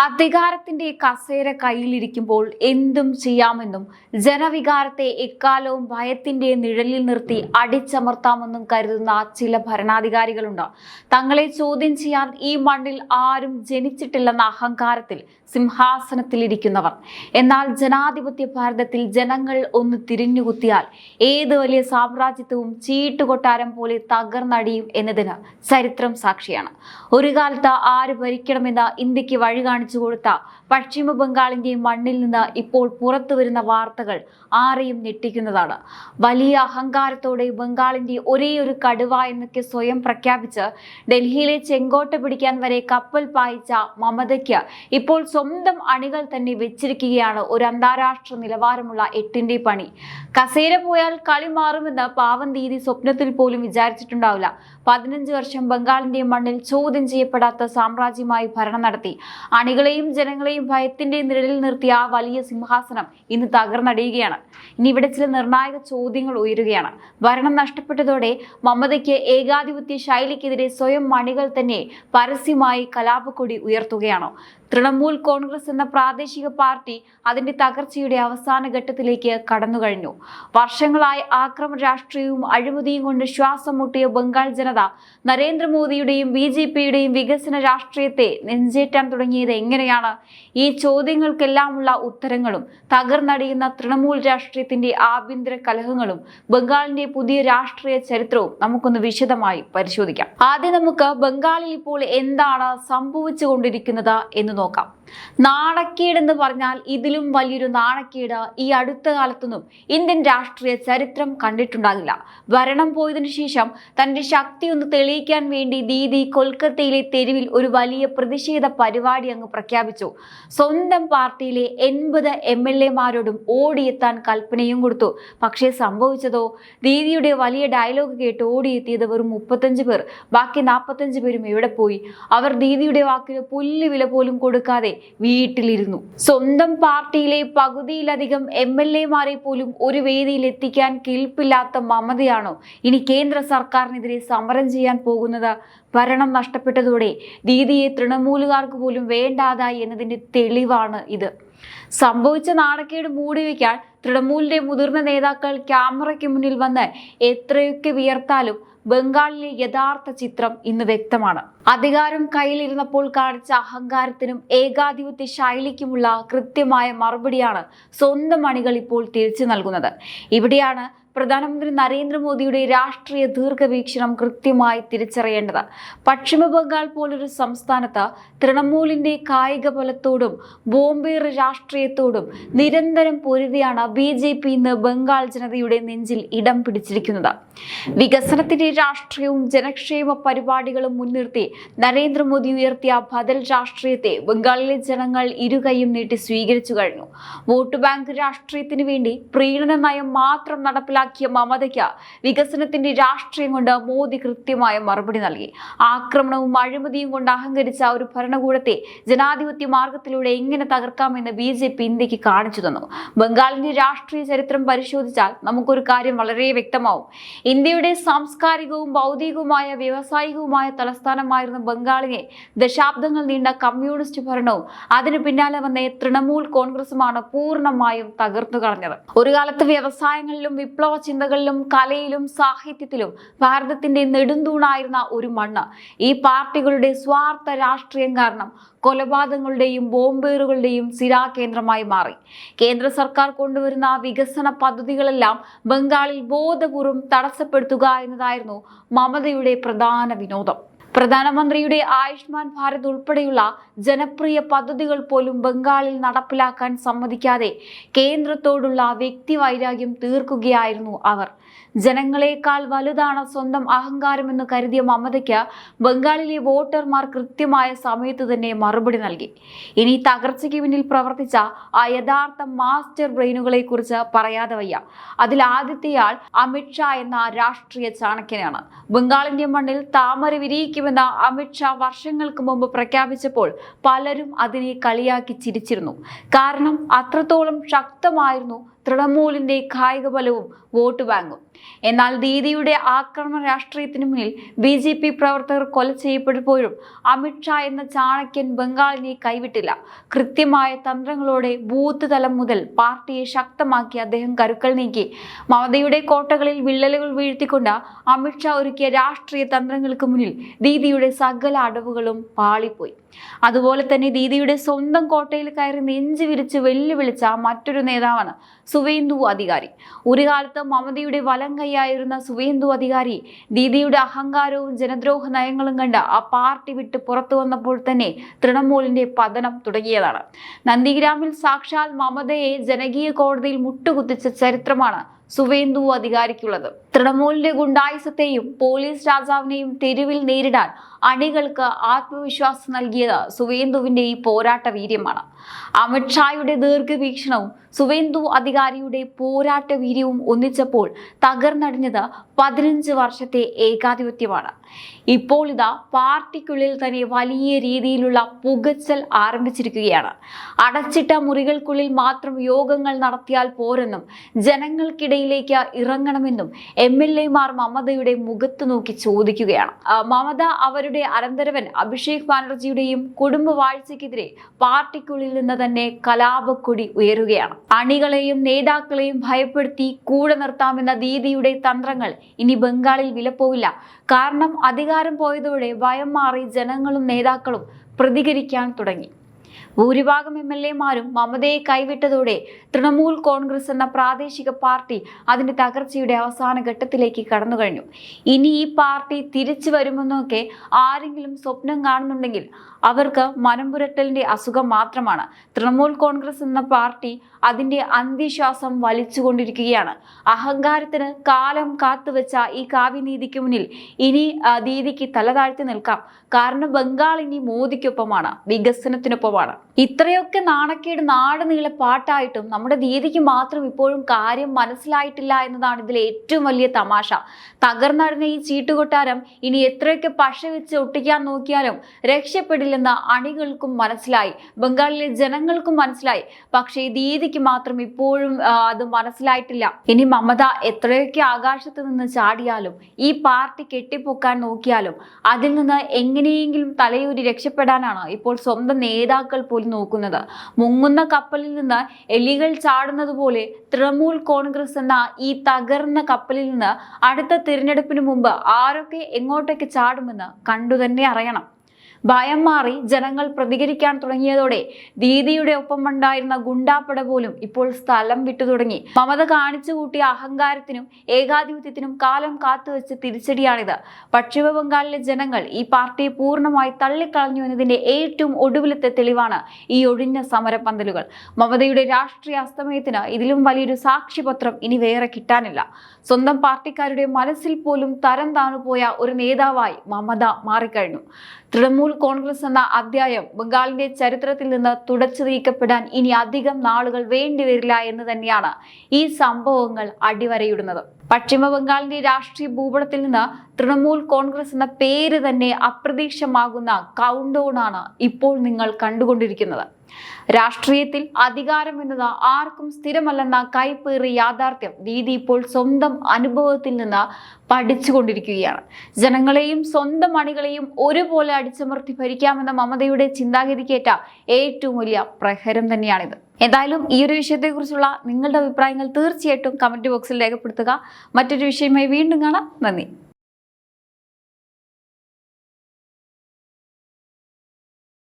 അധികാരത്തിന്റെ കസേര കയ്യിലിരിക്കുമ്പോൾ എന്തും ചെയ്യാമെന്നും ജനവികാരത്തെ എക്കാലവും ഭയത്തിന്റെ നിഴലിൽ നിർത്തി അടിച്ചമർത്താമെന്നും കരുതുന്ന ചില ഭരണാധികാരികളുണ്ട്. തങ്ങളെ ചോദ്യം ചെയ്യാൻ ഈ മണ്ണിൽ ആരും ജനിച്ചിട്ടില്ലെന്ന അഹങ്കാരത്തിൽ സിംഹാസനത്തിലിരിക്കുന്നവർ. എന്നാൽ ജനാധിപത്യ ഭാരതത്തിൽ ജനങ്ങൾ ഒന്ന് തിരിഞ്ഞുകുത്തിയാൽ ഏത് വലിയ സാമ്രാജ്യത്വവും ചീട്ടുകൊട്ടാരം പോലെ തകർന്നടിയും എന്നതിന് ചരിത്രം സാക്ഷിയാണ്. ഒരു കാലത്ത് ആര് ഭരിക്കണമെന്ന് ഇന്ത്യക്ക് വഴി കാണിച്ചു കൊടുത്ത പശ്ചിമ ബംഗാളിന്റെ മണ്ണിൽ നിന്ന് ഇപ്പോൾ പുറത്തു വരുന്ന വാർത്തകൾ ആരെയും ഞെട്ടിക്കുന്നതാണ്. വലിയ അഹങ്കാരത്തോടെ ബംഗാളിന്റെ ഒരേ ഒരു കടുവ എന്നൊക്കെ സ്വയം പ്രഖ്യാപിച്ച് ഡൽഹിയിലെ ചെങ്കോട്ട പിടിക്കാൻ വരെ കപ്പൽ പായിച്ച മമതയ്ക്ക് ഇപ്പോൾ സ്വന്തം അണികൾ തന്നെ വെച്ചിരിക്കുകയാണ് ഒരു അന്താരാഷ്ട്ര നിലവാരമുള്ള എട്ടിന്റെ പണി. കസേര പോയാൽ കളി മാറുമെന്ന് പാവം ദീദി സ്വപ്നത്തിൽ പോലും വിചാരിച്ചിട്ടുണ്ടാവില്ല. 15 വർഷം ബംഗാളിന്റെ മണ്ണിൽ ചോദ്യം ചെയ്യപ്പെടാത്ത സാമ്രാജ്യമായി ഭരണം നടത്തി അണികളെയും ജനങ്ങളെയും ഭയത്തിന്റെ നിഴലിൽ നിർത്തിയ ആ വലിയ സിംഹാസനം ഇന്ന് തകർന്നടിയുകയാണ്. ഇനി ഇവിടെ ചില നിർണായക ചോദ്യങ്ങൾ ഉയരുകയാണ്. ഭരണം നഷ്ടപ്പെട്ടതോടെ മമതയ്ക്ക് ഏകാധിപത്യ ശൈലിക്കെതിരെ സ്വയം അണികൾ തന്നെ പരസ്യമായി കലാപക്കൊടി ഉയർത്തുകയാണോ? തൃണമൂൽ കോൺഗ്രസ് എന്ന പ്രാദേശിക പാർട്ടി അതിന്റെ തകർച്ചയുടെ അവസാന ഘട്ടത്തിലേക്ക് കടന്നു കഴിഞ്ഞു. വർഷങ്ങളായി ആക്രമണ രാഷ്ട്രീയവും അഴിമതിയും കൊണ്ട് ശ്വാസം മുട്ടിയ ബംഗാൾ ജനത നരേന്ദ്രമോദിയുടെയും BJPയുടെയും വികസന രാഷ്ട്രീയത്തെ നെഞ്ചേറ്റാൻ തുടങ്ങിയത് എങ്ങനെയാണ്? ഈ ചോദ്യങ്ങൾക്കെല്ലാമുള്ള ഉത്തരങ്ങളും തകർന്നടിയുന്ന തൃണമൂൽ രാഷ്ട്രീയത്തിന്റെ ആഭ്യന്തര കലഹങ്ങളും ബംഗാളിന്റെ പുതിയ രാഷ്ട്രീയ ചരിത്രവും നമുക്കൊന്ന് വിശദമായി പരിശോധിക്കാം. ആദ്യം നമുക്ക് ബംഗാളിൽ ഇപ്പോൾ എന്താണ് സംഭവിച്ചുകൊണ്ടിരിക്കുന്നത് എന്ന് നോക്കാം. നാണക്കേട് എന്ന് പറഞ്ഞാൽ ഇതിലും വലിയൊരു നാണക്കേട് ഈ അടുത്ത കാലത്തൊന്നും ഇന്ത്യൻ രാഷ്ട്രീയ ചരിത്രം കണ്ടിട്ടുണ്ടാകില്ല. ഭരണം പോയതിനു ശേഷം തന്റെ ശക്തി ഒന്ന് തെളിയിക്കാൻ വേണ്ടി ദീദി കൊൽക്കത്തയിലെ തെരുവിൽ ഒരു വലിയ പ്രതിഷേധ പരിപാടി അങ്ങ് പ്രഖ്യാപിച്ചു. സ്വന്തം പാർട്ടിയിലെ 80 MLA-മാരോടും ഓടിയെത്താൻ കൽപ്പനയും കൊടുത്തു. പക്ഷേ സംഭവിച്ചതോ? ദീദിയുടെ വലിയ ഡയലോഗ് കേട്ട് ഓടിയെത്തിയത് വെറും 35 പേർ. ബാക്കി 45 പേരും എവിടെ പോയി? അവർ ദീദിയുടെ വാക്കിന് പുല്ലുവില പോലും കൊടുക്കാതെ വീട്ടിലിരുന്നു. സ്വന്തം പാർട്ടിയിലെ പകുതിയിലധികം MLA-മാരെ പോലും ഒരു വേദിയിൽ എത്തിക്കാൻ കെൽപ്പില്ലാത്ത മമതയാണോ ഇനി കേന്ദ്ര സർക്കാരിനെതിരെ സമരം ചെയ്യാൻ പോകുന്നത്? ഭരണം നഷ്ടപ്പെട്ടതോടെ ദീദിയെ തൃണമൂലുകാർക്ക് പോലും വേണ്ടാതായി എന്നതിന്റെ തെളിവാണ് ഇത്. സംഭവിച്ച നാണക്കേട് മൂടിവെക്കാൻ തൃണമൂലിന്റെ മുതിർന്ന നേതാക്കൾ ക്യാമറയ്ക്ക് മുന്നിൽ വന്ന് എത്രയൊക്കെ വിയർത്താലും ബംഗാളിലെ യഥാർത്ഥ ചിത്രം ഇന്ന് വ്യക്തമാണ്. അധികാരം കയ്യിലിരുന്നപ്പോൾ കാണിച്ച അഹങ്കാരത്തിനും ഏകാധിപത്യ ശൈലിക്കുമുള്ള കൃത്യമായ മറുപടിയാണ് സ്വന്തം അണികൾ ഇപ്പോൾ തിരിച്ചു നൽകുന്നത്. ഇവിടെയാണ് പ്രധാനമന്ത്രി നരേന്ദ്രമോദിയുടെ രാഷ്ട്രീയ ദീർഘവീക്ഷണം കൃത്യമായി തിരിച്ചറിയേണ്ടത്. പശ്ചിമ ബംഗാൾ പോലൊരു സംസ്ഥാനത്ത് തൃണമൂലിന്റെ കായിക ബലത്തോടും ബോംബേർ രാഷ്ട്രീയത്തോടും നിരന്തരം പൊരുതിയാണ് BJP ഇന്ന് ബംഗാൾ ജനതയുടെ നെഞ്ചിൽ ഇടം പിടിച്ചിരിക്കുന്നത്. വികസനത്തിന്റെ രാഷ്ട്രീയവും ജനക്ഷേമ പരിപാടികളും മുൻനിർത്തി നരേന്ദ്രമോദി ഉയർത്തിയ ബദൽ രാഷ്ട്രീയത്തെ ബംഗാളിലെ ജനങ്ങൾ ഇരുകൈയും നീട്ടി സ്വീകരിച്ചു കഴിഞ്ഞു. വോട്ട് ബാങ്ക് രാഷ്ട്രീയത്തിന് വേണ്ടി പ്രീണന നയം മാത്രം നടപ്പിലാക്കിയ മമതയ്ക്ക് വികസനത്തിന്റെ രാഷ്ട്രീയം കൊണ്ട് മോദി കൃത്യമായ മറുപടി നൽകി. ആക്രമണവും അഴിമതിയും കൊണ്ട് അഹങ്കരിച്ച ഒരു ഭരണകൂടത്തെ ജനാധിപത്യ മാർഗത്തിലൂടെ എങ്ങനെ തകർക്കാമെന്ന് BJP ഇന്ത്യക്ക് കാണിച്ചു തന്നു. ബംഗാളിന്റെ രാഷ്ട്രീയ ചരിത്രം പരിശോധിച്ചാൽ നമുക്കൊരു കാര്യം വളരെ വ്യക്തമാവും. ഇന്ത്യയുടെ സാംസ്കാരികവും ഭൗതികവുമായ വ്യവസായികവുമായ തലസ്ഥാനമായിരുന്ന ബംഗാളിനെ ദശാബ്ദങ്ങൾ നീണ്ട കമ്മ്യൂണിസ്റ്റ് ഭരണവും അതിനു പിന്നാലെ വന്ന തൃണമൂൽ കോൺഗ്രസുമാണ് പൂർണ്ണമായും തകർത്തു കളഞ്ഞത്. ഒരു കാലത്ത് വ്യവസായങ്ങളിലും വിപ്ലവ ചിന്തകളിലും കലയിലും സാഹിത്യത്തിലും ഭാരതത്തിന്റെ നെടുന്തൂണായിരുന്ന ഒരു മണ്ണ് ഈ പാർട്ടികളുടെ സ്വാർത്ഥ രാഷ്ട്രീയം കാരണം കൊലപാതകങ്ങളുടെയും ബോംബേറുകളുടെയും സിരാകേന്ദ്രമായി മാറി. കേന്ദ്ര സർക്കാർ കൊണ്ടുവരുന്ന വികസന പദ്ധതികളെല്ലാം ബംഗാളിൽ ബോധപൂർവം തടസ്സപ്പെടുത്തുക എന്നതായിരുന്നു മമതയുടെ പ്രധാന വിനോദം. പ്രധാനമന്ത്രിയുടെ ആയുഷ്മാൻ ഭാരത് ഉൾപ്പെടെയുള്ള ജനപ്രിയ പദ്ധതികൾ പോലും ബംഗാളിൽ നടപ്പിലാക്കാൻ സമ്മതിക്കാതെ കേന്ദ്രത്തോടുള്ള വ്യക്തിവൈരാഗ്യം തീർക്കുകയായിരുന്നു അവർ. ജനങ്ങളെക്കാൾ വലുതാണ് സ്വന്തം അഹങ്കാരമെന്ന് കരുതിയ മമതയ്ക്ക് ബംഗാളിലെ വോട്ടർമാർ കൃത്യമായ സമയത്ത് തന്നെ മറുപടി നൽകി. ഇനി തകർച്ചയ്ക്ക് പിന്നിൽ പ്രവർത്തിച്ച ആ യഥാർത്ഥ മാസ്റ്റർ ബ്രെയിനുകളെ കുറിച്ച് പറയാതെ വയ്യ. അതിൽ ആദ്യത്തെയാൾ അമിത്ഷാ എന്ന രാഷ്ട്രീയ ചാണക്യനാണ്. ബംഗാളിന്റെ മണ്ണിൽ താമര വിരിയിക്കുമെന്ന് അമിത്ഷാ വർഷങ്ങൾക്ക് മുമ്പ് പ്രഖ്യാപിച്ചപ്പോൾ പലരും അതിനെ കളിയാക്കി ചിരിച്ചിരുന്നു. കാരണം അത്രത്തോളം ശക്തമായിരുന്നു തൃണമൂലിന്റെ കായിക ബലവും വോട്ട് ബാങ്കും. എന്നാൽ ദീദിയുടെ ആക്രമണ രാഷ്ട്രീയത്തിന് മുന്നിൽ BJP പ്രവർത്തകർ കൊല ചെയ്യപ്പെടുമ്പോഴും അമിത്ഷാ എന്ന ചാണക്യൻ ബംഗാളിനെ കൈവിട്ടില്ല. കൃത്യമായ തന്ത്രങ്ങളോടെ ബൂത്ത് തലം മുതൽ പാർട്ടിയെ ശക്തമാക്കി അദ്ദേഹം കരുക്കൾ നീക്കി. മമതയുടെ കോട്ടകളിൽ വിള്ളലുകൾ വീഴ്ത്തിക്കൊണ്ട് അമിത്ഷാ ഒരുക്കിയ രാഷ്ട്രീയ തന്ത്രങ്ങൾക്ക് മുന്നിൽ ദീദിയുടെ സകല അടവുകളും പാളിപ്പോയി. അതുപോലെ തന്നെ ദീദിയുടെ സ്വന്തം കോട്ടയിൽ കയറി നെഞ്ചു വിരിച്ച് വെല്ലുവിളിച്ച മറ്റൊരു നേതാവാണ് സുവേന്ദു അധികാരി. ഒരു കാലത്ത് മമതയുടെ വലം കൈയായിരുന്ന സുവേന്ദു അധികാരി ദീദിയുടെ അഹങ്കാരവും ജനദ്രോഹ നയങ്ങളും കണ്ട് ആ പാർട്ടി വിട്ട് പുറത്തു വന്നപ്പോൾ തന്നെ തൃണമൂലിന്റെ പതനം തുടങ്ങിയതാണ്. നന്ദിഗ്രാമിൽ സാക്ഷാൽ മമതയെ ജനകീയ കോടതിയിൽ മുട്ടുകുത്തിച്ച ചരിത്രമാണ് സുവേന്ദു അധികാരിക്കുള്ളത്. തൃണമൂലിന്റെ ഗുണ്ടായുസത്തെയും പോലീസ് രാജാവിനെയും തെരുവിൽ നേരിടാൻ അണികൾക്ക് ആത്മവിശ്വാസം നൽകിയത് സുവേന്ദുവിന്റെ ഈ പോരാട്ട വീര്യമാണ്. അമിത്ഷായുടെ ദീർഘവീക്ഷണവും സുവേന്ദു അധികാരിയുടെ പോരാട്ട വീര്യവും ഒന്നിച്ചപ്പോൾ തകർന്നടിഞ്ഞത് 15 വർഷത്തെ ഏകാധിപത്യമാണ്. ഇപ്പോൾ ഇതാ പാർട്ടിക്കുള്ളിൽ തന്നെ വലിയ രീതിയിലുള്ള പുകച്ചൽ ആരംഭിച്ചിരിക്കുകയാണ്. അടച്ചിട്ട മുറികൾക്കുള്ളിൽ മാത്രം യോഗങ്ങൾ നടത്തിയാൽ പോരെന്നും ജനങ്ങൾക്കിടയിലേക്ക് ഇറങ്ങണമെന്നും MLA-മാർ മമതയുടെ മുഖത്ത് നോക്കി ചോദിക്കുകയാണ്. മമത അവരുടെ അനന്തരവൻ അഭിഷേക് ബാനർജിയുടെയും കുടുംബവാഴ്ചയ്ക്കെതിരെ പാർട്ടിക്കുള്ളിൽ നിന്ന് തന്നെ കലാപക്കൊടി ഉയരുകയാണ്. അണികളെയും നേതാക്കളെയും ഭയപ്പെടുത്തി കൂടെ നിർത്താമെന്ന ദീദിയുടെ തന്ത്രങ്ങൾ ഇനി ബംഗാളിൽ വിലപ്പോവില്ല. കാരണം അധികാരം പോയതോടെ ഭയം മാറി ജനങ്ങളും നേതാക്കളും പ്രതികരിക്കാൻ തുടങ്ങി. ഭൂരിഭാഗം MLA-മാരും മമതയെ കൈവിട്ടതോടെ തൃണമൂൽ കോൺഗ്രസ് എന്ന പ്രാദേശിക പാർട്ടി അതിന്റെ തകർച്ചയുടെ അവസാന ഘട്ടത്തിലേക്ക് കടന്നു കഴിഞ്ഞു. ഇനി ഈ പാർട്ടി തിരിച്ചു വരുമെന്നൊക്കെ ആരെങ്കിലും സ്വപ്നം കാണുന്നുണ്ടെങ്കിൽ അവർക്ക് മനംപുരട്ടലിന്റെ അസുഖം മാത്രമാണ്. തൃണമൂൽ കോൺഗ്രസ് എന്ന പാർട്ടി അതിന്റെ അന്ത്യശ്വാസം വലിച്ചുകൊണ്ടിരിക്കുകയാണ്. അഹങ്കാരത്തിന് കാലം കാത്തുവെച്ച ഈ കാവ്യനീതിക്ക് മുന്നിൽ ഇനി ദീദിക്ക് തലതാഴ്ത്തി നിൽക്കാം. കാരണം ബംഗാൾ ഇനി മോദിക്കൊപ്പമാണ്, വികസനത്തിനൊപ്പമാണ്. ഇത്രയൊക്കെ നാണക്കേട് നാട് നീളെ പാട്ടായിട്ടും നമ്മുടെ ദീദിക്ക് മാത്രം ഇപ്പോഴും കാര്യം മനസ്സിലായിട്ടില്ല എന്നതാണ് ഇതിലെ ഏറ്റവും വലിയ തമാശ. തകർന്നടിഞ്ഞ ഈ ചീട്ടുകൊട്ടാരം ഇനി എത്രയൊക്കെ പശ വെച്ച് ഒട്ടിക്കാൻ നോക്കിയാലും രക്ഷപ്പെടില്ലെന്ന് അണികൾക്കും മനസ്സിലായി, ബംഗാളിലെ ജനങ്ങൾക്കും മനസ്സിലായി. പക്ഷേ ദീദിക്ക് മാത്രം ഇപ്പോഴും അത് മനസ്സിലായിട്ടില്ല. ഇനി മമത എത്രയൊക്കെ ആകാശത്ത് നിന്ന് ചാടിയാലും ഈ പാർട്ടി കെട്ടിപ്പൊക്കാൻ നോക്കിയാലും അതിൽ നിന്ന് എങ്ങനെയെങ്കിലും തലയൂരി രക്ഷപ്പെടാനാണ് ഇപ്പോൾ സ്വന്തം നേതാക്കൾ പോലും നോക്കുന്നത്. മുങ്ങുന്ന കപ്പലിൽ നിന്ന് എലികൾ ചാടുന്നത് പോലെ തൃണമൂൽ കോൺഗ്രസ് എന്ന ഈ തകർന്ന കപ്പലിൽ നിന്ന് അടുത്ത തിരഞ്ഞെടുപ്പിന് മുമ്പ് ആരൊക്കെ എങ്ങോട്ടേക്ക് ചാടുമെന്ന് കണ്ടുതന്നെ അറിയണം. ഭയം മാറി ജനങ്ങൾ പ്രതികരിക്കാൻ തുടങ്ങിയതോടെ ദീദിയുടെ ഒപ്പം ഉണ്ടായിരുന്ന ഗുണ്ടാപ്പട പോലും ഇപ്പോൾ സ്ഥലം വിട്ടു തുടങ്ങി. മമത കാണിച്ചു കൂട്ടിയ അഹങ്കാരത്തിനും ഏകാധിപത്യത്തിനും കാലം കാത്തുവെച്ച് തിരിച്ചടിയാണിത്. പശ്ചിമ ബംഗാളിലെ ജനങ്ങൾ ഈ പാർട്ടിയെ പൂർണ്ണമായി തള്ളിക്കളഞ്ഞു എന്നതിന്റെ ഏറ്റവും ഒടുവിലത്തെ തെളിവാണ് ഈ ഒഴിഞ്ഞ സമരപന്തലുകൾ. മമതയുടെ രാഷ്ട്രീയ അസ്തമയത്തിന് ഇതിലും വലിയൊരു സാക്ഷ്യപത്രം ഇനി വേറെ കിട്ടാനില്ല. സ്വന്തം പാർട്ടിക്കാരുടെ മനസ്സിൽ പോലും തരം താണുപോയ ഒരു നേതാവായി മമത മാറിക്കഴിഞ്ഞു. തൃണമൂൽ കോൺഗ്രസ് എന്ന അധ്യായം ബംഗാളിന്റെ ചരിത്രത്തിൽ നിന്ന് തുടച്ചു നീക്കപ്പെടാൻ ഇനി അധികം നാളുകൾ വേണ്ടിവരില്ല എന്ന് തന്നെയാണ് ഈ സംഭവങ്ങൾ അടിവരയിടുന്നത്. പശ്ചിമ ബംഗാളിന്റെ രാഷ്ട്രീയ ഭൂപടത്തിൽ നിന്ന് തൃണമൂൽ കോൺഗ്രസ് എന്ന പേര് തന്നെ അപ്രതീക്ഷിതമാകുന്ന കൗണ്ട് ഡൗൺ ആണ് ഇപ്പോൾ നിങ്ങൾ കണ്ടുകൊണ്ടിരിക്കുന്നത്. രാഷ്ട്രീയത്തിൽ അധികാരം എന്നത് ആർക്കും സ്ഥിരമല്ലെന്ന കൈപ്പേറിയ യാഥാർത്ഥ്യം ദീദി ഇപ്പോൾ സ്വന്തം അനുഭവത്തിൽ നിന്ന് പഠിച്ചുകൊണ്ടിരിക്കുകയാണ്. ജനങ്ങളെയും സ്വന്തം അണികളെയും ഒരുപോലെ അടിച്ചമർത്തി ഭരിക്കാമെന്ന മമതയുടെ ചിന്താഗതിക്കേറ്റ ഏറ്റവും വലിയ പ്രഹരം തന്നെയാണിത്. എന്തായാലും ഈ ഒരു വിഷയത്തെക്കുറിച്ചുള്ള നിങ്ങളുടെ അഭിപ്രായങ്ങൾ തീർച്ചയായിട്ടും കമന്റ് ബോക്സിൽ രേഖപ്പെടുത്തുക. മറ്റൊരു വിഷയമായി വീണ്ടും കാണാം. നന്ദി.